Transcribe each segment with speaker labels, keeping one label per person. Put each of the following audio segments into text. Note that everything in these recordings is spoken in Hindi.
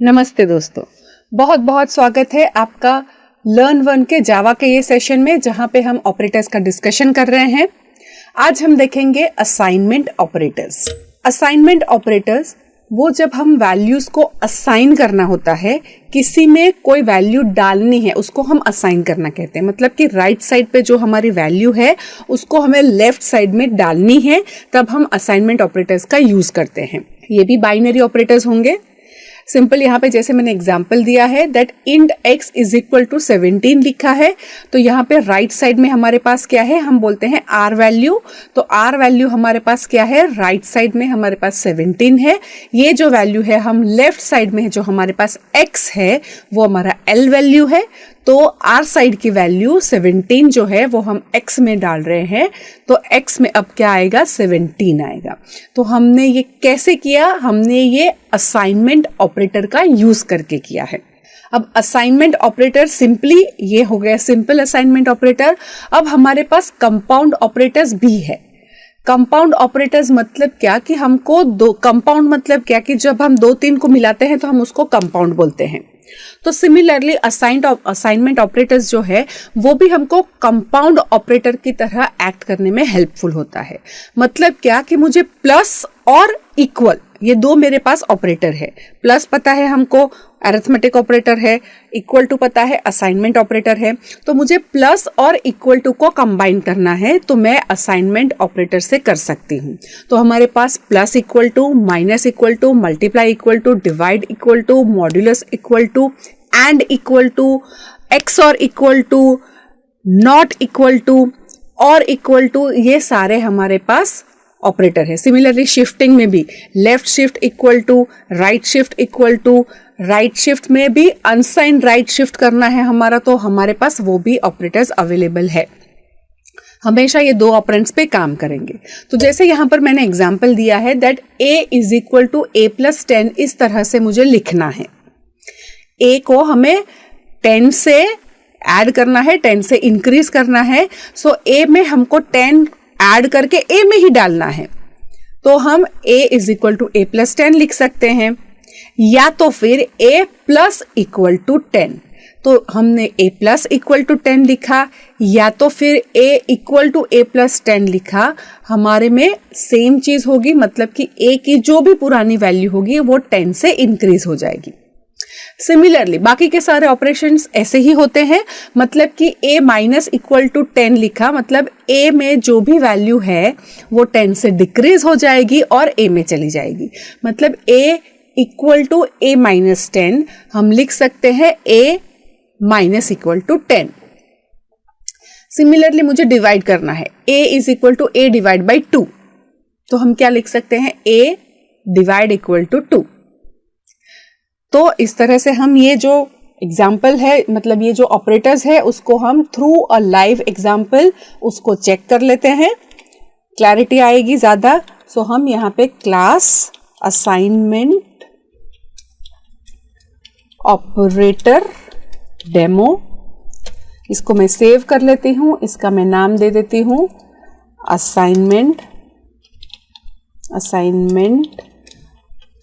Speaker 1: नमस्ते दोस्तों, बहुत बहुत स्वागत है आपका लर्न वन के जावा के ये सेशन में जहां पे हम ऑपरेटर्स का डिस्कशन कर रहे हैं। आज हम देखेंगे असाइनमेंट ऑपरेटर्स। असाइनमेंट ऑपरेटर्स वो जब हम वैल्यूज को असाइन करना होता है, किसी में कोई वैल्यू डालनी है उसको हम असाइन करना कहते हैं। मतलब कि राइट साइड पे जो हमारी वैल्यू है उसको हमें लेफ्ट साइड में डालनी है, तब हम असाइनमेंट ऑपरेटर्स का यूज करते हैं। ये भी बाइनरी ऑपरेटर्स होंगे। सिंपल यहाँ पे जैसे मैंने एग्जांपल दिया है that int x is equal to 17 लिखा है, तो यहाँ पे राइट साइड में हमारे पास क्या है, हम बोलते हैं r वैल्यू। तो r वैल्यू हमारे पास क्या है, राइट साइड में हमारे पास 17 है। ये जो वैल्यू है हम लेफ्ट साइड में जो हमारे पास x है वो हमारा l वैल्यू है। तो r साइड की वैल्यू 17 जो है वो हम x में डाल रहे हैं, तो x में अब क्या आएगा, 17 आएगा। तो हमने ये कैसे किया, हमने ये असाइनमेंट ऑपरेटर का यूज करके किया है। अब असाइनमेंट ऑपरेटर सिंपली ये हो गया सिंपल असाइनमेंट ऑपरेटर। अब हमारे पास कंपाउंड ऑपरेटर्स भी है। कंपाउंड ऑपरेटर्स मतलब क्या कि हमको दो कंपाउंड मतलब क्या कि जब हम दो तीन को मिलाते हैं तो हम उसको कंपाउंड बोलते हैं। तो सिमिलरली असाइनमेंट ऑपरेटर्स जो है वो भी हमको कंपाउंड ऑपरेटर की तरह एक्ट करने में हेल्पफुल होता है। मतलब क्या कि मुझे प्लस और इक्वल ये दो मेरे पास ऑपरेटर है। प्लस पता है हमको अरिथमेटिक ऑपरेटर है, इक्वल टू पता है असाइनमेंट ऑपरेटर है। तो मुझे प्लस और इक्वल टू को कंबाइन करना है तो मैं असाइनमेंट ऑपरेटर से कर सकती हूँ। तो हमारे पास plus equal to, minus equal to, multiply equal to, divide equal to, modulus equal to, and equal to, XOR equal to, not equal to or equal to, ये सारे हमारे पास ऑपरेटर है। सिमिलरली शिफ्टिंग में भी left shift equal to, right shift equal to, right shift में भी अनसाइन राइट शिफ्ट करना है हमारा, तो हमारे पास वो भी ऑपरेटर्स अवेलेबल है। हमेशा ये दो ऑपरेंड्स पे काम करेंगे। तो जैसे यहां पर मैंने एग्जांपल दिया है that a is equal to a plus 10, इस तरह से मुझे लिखना है। a को हमें 10 से ऐड करना है, 10 से इंक्रीज करना है। सो a में हमको 10 ऐड करके a में ही डालना है। तो हम a is equal to a plus 10 लिख सकते हैं, या तो फिर a प्लस इक्वल टू 10। तो हमने a प्लस इक्वल टू 10 लिखा, या तो फिर a equal to a plus 10 लिखा। हमारे में सेम चीज होगी, मतलब कि a की जो भी पुरानी वैल्यू होगी वो 10 से इंक्रीज हो जाएगी। सिमिलरली बाकी के सारे ऑपरेशंस ऐसे ही होते हैं। मतलब कि a माइनस इक्वल टू 10 लिखा, मतलब a में जो भी वैल्यू है वो 10 से डिक्रीज हो जाएगी और a में चली जाएगी। मतलब a equal to a minus 10 हम लिख सकते हैं a minus equal to 10। Similarly मुझे डिवाइड करना है, a is equal to a divide by 2, तो हम क्या लिख सकते हैं, a डिवाइड इक्वल टू 2। तो इस तरह से हम ये जो एग्जाम्पल है, मतलब ये जो ऑपरेटर्स है उसको हम थ्रू अ लाइव एग्जाम्पल उसको चेक कर लेते हैं, क्लैरिटी आएगी ज्यादा। सो हम यहाँ पे क्लास असाइनमेंट ऑपरेटर डेमो, इसको मैं सेव कर लेती हूँ। इसका मैं नाम दे देती हूँ assignment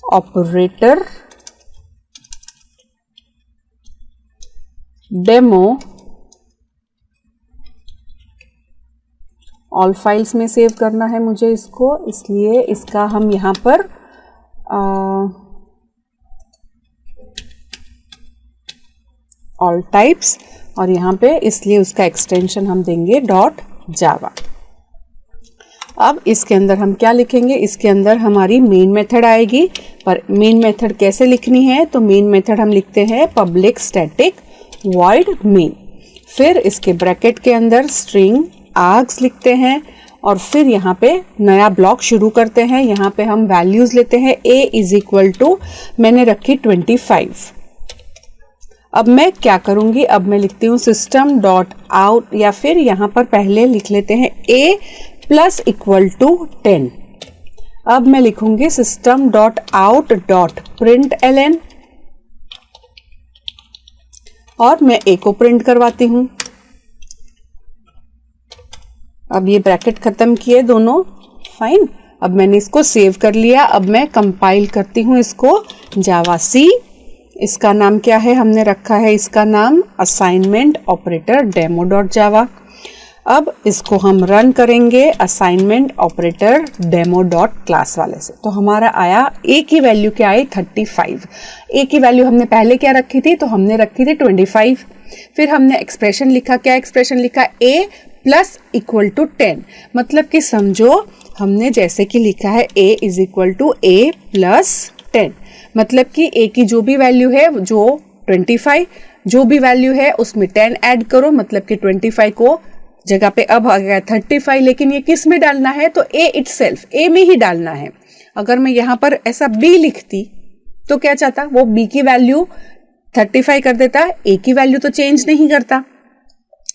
Speaker 1: operator demo. All files में सेव करना है मुझे इसको, इसलिए इसका हम यहाँ पर ऑल टाइप्स, और यहाँ पे इसलिए उसका एक्सटेंशन हम देंगे .java। अब इसके अंदर हम क्या लिखेंगे, इसके अंदर हमारी मेन मेथड आएगी। पर मेन मेथड कैसे लिखनी है, तो मेन मेथड हम लिखते हैं पब्लिक स्टैटिक void main, फिर इसके ब्रैकेट के अंदर स्ट्रिंग args लिखते हैं, और फिर यहाँ पे नया ब्लॉक शुरू करते हैं। यहाँ पे हम वैल्यूज लेते हैं, a इज इक्वल टू मैंने रखी 25। अब मैं क्या करूंगी, अब मैं लिखती हूँ सिस्टम डॉट आउट, या फिर यहाँ पर पहले लिख लेते हैं a प्लस इक्वल टू 10। अब मैं लिखूंगी system dot out dot print ln, और मैं a को प्रिंट करवाती हूं। अब ये ब्रैकेट खत्म किए दोनों, फाइन। अब मैंने इसको सेव कर लिया। अब मैं कंपाइल करती हूँ इसको जावा सी, इसका नाम क्या है, हमने रखा है इसका नाम असाइनमेंट ऑपरेटर डेमो डॉट जावा। अब इसको हम रन करेंगे assignment operator demo dot class वाले से, तो हमारा आया ए की वैल्यू क्या आई 35। ए की वैल्यू हमने पहले क्या रखी थी, तो हमने रखी थी 25। फिर हमने एक्सप्रेशन लिखा, क्या एक्सप्रेशन लिखा, ए प्लस इक्वल टू 10। मतलब कि समझो हमने जैसे कि लिखा है a is equal to A plus 10, मतलब कि ए की जो भी वैल्यू है, जो 25 जो भी वैल्यू है उसमें 10 ऐड करो, मतलब कि 25 को जगह पे अब आ गया 35, लेकिन ये किस में डालना है, तो ए इटसेल्फ, ए में ही डालना है। अगर मैं यहाँ पर ऐसा बी लिखती तो क्या चाहता, वो बी की वैल्यू 35 कर देता, ए की वैल्यू तो चेंज नहीं करता।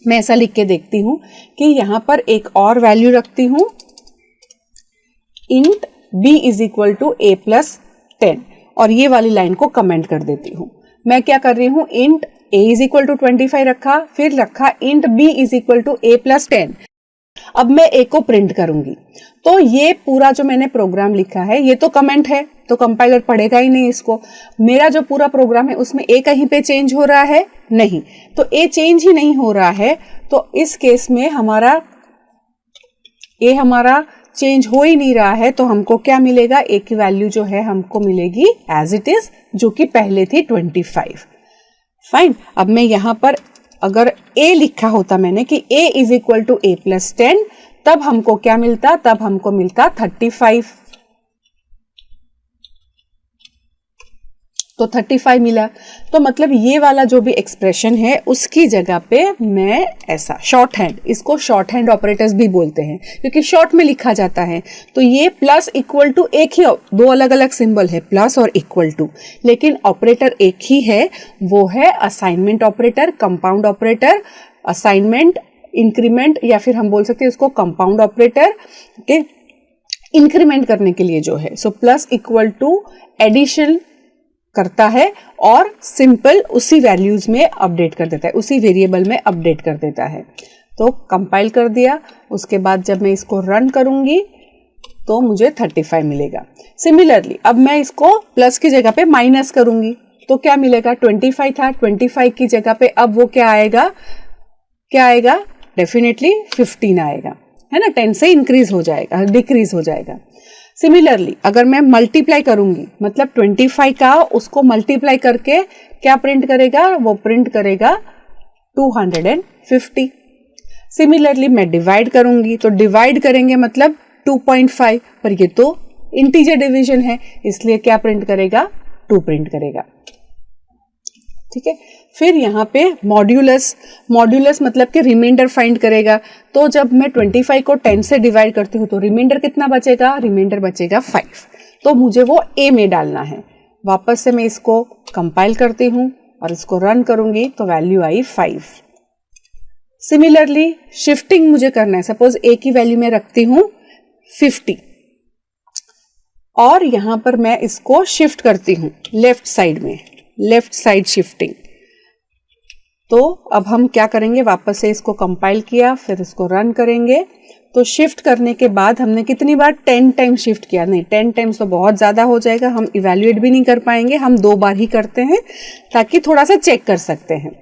Speaker 1: मैं ऐसा लिख के देखती हूँ कि यहाँ पर एक और वैल्यू रखती हूँ, int B is equal to A plus 10, और ये वाली लाइन को कमेंट कर देती हूँ। मैं क्या कर रही हूँ, int a is equal to 25 रखा, फिर रखा int b is equal to a plus 10। अब मैं a को प्रिंट करूंगी, तो ये पूरा जो मैंने प्रोग्राम लिखा है ये तो कमेंट है, तो कंपाइलर पढ़ेगा ही नहीं इसको। मेरा जो पूरा प्रोग्राम है उसमें a कहीं पे चेंज हो रहा है, नहीं, तो a चेंज ही नहीं हो रहा है, तो इस केस में हमारा चेंज हो ही नहीं रहा है, तो हमको क्या मिलेगा, a की वैल्यू जो है हमको मिलेगी एज इट इज, जो कि पहले थी 25। फाइन। अब मैं यहां पर अगर a लिखा होता मैंने कि a is equal to a plus 10, तब हमको क्या मिलता, तब हमको मिलता 35, तो 35 मिला। तो मतलब ये वाला जो भी एक्सप्रेशन है उसकी जगह पे मैं ऐसा शॉर्ट हैंड, इसको शॉर्ट हैंड ऑपरेटर्स भी बोलते हैं क्योंकि शॉर्ट में लिखा जाता है। तो ये प्लस इक्वल टू एक ही, दो अलग अलग सिंबल है प्लस और इक्वल टू, लेकिन ऑपरेटर एक ही है, वो है assignment operator, compound operator, assignment, increment, या फिर हम बोल सकते हैं उसको कंपाउंड ऑपरेटर के इंक्रीमेंट करने के लिए जो है। So plus equal to addition करता है और सिंपल उसी वैल्यूज में अपडेट कर देता है, उसी वेरिएबल में अपडेट कर देता है। तो कंपाइल कर दिया, उसके बाद जब मैं इसको रन करूंगी तो मुझे 35 मिलेगा। सिमिलरली अब मैं इसको प्लस की जगह पे माइनस करूंगी तो क्या मिलेगा, 25 था, 25 की जगह पे अब वो क्या आएगा, डेफिनेटली 15 आएगा, है ना, 10 से इंक्रीज हो जाएगा, डिक्रीज हो जाएगा। सिमिलरली अगर मैं मल्टीप्लाई करूंगी, मतलब 25 का उसको मल्टीप्लाई करके क्या प्रिंट करेगा, वो प्रिंट करेगा 250। सिमिलरली मैं डिवाइड करूंगी, तो डिवाइड करेंगे मतलब 2.5, पर ये तो इंटीजर डिवीजन है इसलिए क्या प्रिंट करेगा, 2 प्रिंट करेगा। ठीक है, फिर यहाँ पे मॉड्यूलस मतलब कि रिमाइंडर फाइंड करेगा। तो जब मैं 25 को 10 से डिवाइड करती हूँ तो रिमाइंडर कितना बचेगा, रिमाइंडर बचेगा 5, तो मुझे वो a में डालना है। वापस से मैं इसको कंपाइल करती हूँ और इसको रन करूंगी तो वैल्यू आई 5। सिमिलरली शिफ्टिंग मुझे करना है, सपोज a की वैल्यू में रखती हूँ 50 और यहां पर मैं इसको शिफ्ट करती हूँ लेफ्ट साइड में, लेफ्ट साइड शिफ्टिंग। तो अब हम क्या करेंगे, वापस से इसको कंपाइल किया, फिर इसको रन करेंगे। तो शिफ्ट करने के बाद हमने कितनी बार, 10 टाइम शिफ्ट किया, नहीं 10 टाइम्स तो बहुत ज्यादा हो जाएगा, हम इवैल्यूएट भी नहीं कर पाएंगे, हम 2 बार ही करते हैं ताकि थोड़ा सा चेक कर सकते हैं।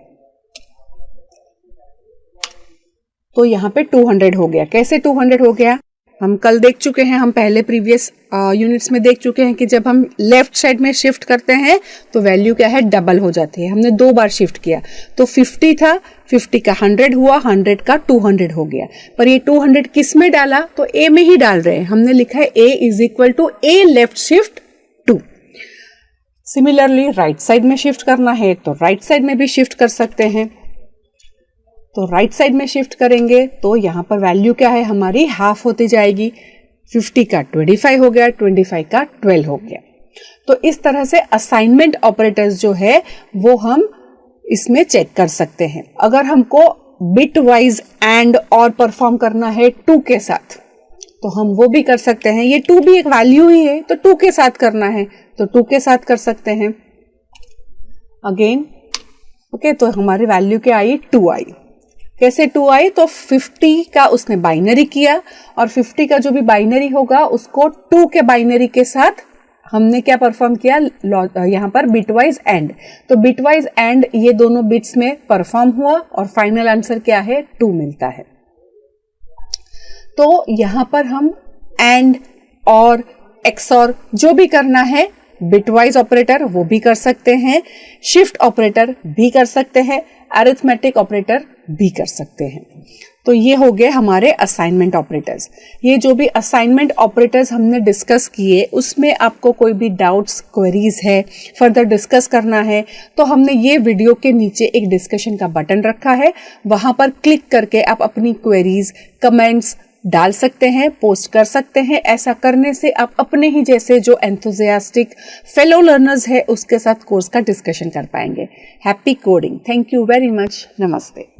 Speaker 1: तो यहाँ पे 200 हो गया। कैसे 200 हो गया, हम कल देख चुके हैं, हम पहले प्रीवियस यूनिट्स में देख चुके हैं कि जब हम लेफ्ट साइड में शिफ्ट करते हैं तो वैल्यू क्या है, डबल हो जाती है। हमने 2 बार शिफ्ट किया तो 50 था, 50 का 100 हुआ, 100 का 200 हो गया। पर ये 200 किस में डाला, तो ए में ही डाल रहे हैं, हमने लिखा है a is equal to a left shift 2। Similarly right side में शिफ्ट करना है तो राइट साइड में भी शिफ्ट कर सकते हैं। तो राइट साइड में शिफ्ट करेंगे तो यहाँ पर वैल्यू क्या है हमारी, हाफ होती जाएगी, 50 का 25 हो गया, 25 का 12 हो गया। तो इस तरह से असाइनमेंट ऑपरेटर्स जो है वो हम इसमें चेक कर सकते हैं। अगर हमको बिट वाइज एंड और परफॉर्म करना है 2 के साथ तो हम वो भी कर सकते हैं। ये 2 भी एक वैल्यू ही है तो 2 के साथ करना है तो 2 के साथ कर सकते हैं। अगेन ओके, तो हमारी वैल्यू क्या आई, 2 आई। कैसे 2 आई, तो 50 का उसने बाइनरी किया और 50 का जो भी बाइनरी होगा उसको 2 के बाइनरी के साथ हमने क्या परफॉर्म किया यहाँ पर बिटवाइज एंड, तो बिटवाइज एंड ये दोनों बिट्स में परफॉर्म हुआ और फाइनल आंसर क्या है 2 मिलता है। तो यहां पर हम एंड और एक्सऑर जो भी करना है, बिटवाइज ऑपरेटर वो भी कर सकते हैं, शिफ्ट ऑपरेटर भी कर सकते हैं, अरिथमेटिक ऑपरेटर भी कर सकते हैं। तो ये हो गए हमारे असाइनमेंट ऑपरेटर्स। ये जो भी असाइनमेंट ऑपरेटर्स हमने डिस्कस किए उसमें आपको कोई भी डाउट्स क्वेरीज है, फर्दर डिस्कस करना है, तो हमने ये वीडियो के नीचे एक डिस्कशन का बटन रखा है, वहां पर क्लिक करके आप अपनी क्वेरीज, कमेंट्स डाल सकते हैं, पोस्ट कर सकते हैं। ऐसा करने से आप अपने ही जैसे जो एंथुजियास्टिक फेलो लर्नर्स है उसके साथ कोर्स का डिस्कशन कर पाएंगे। Happy coding. Thank you very much. नमस्ते।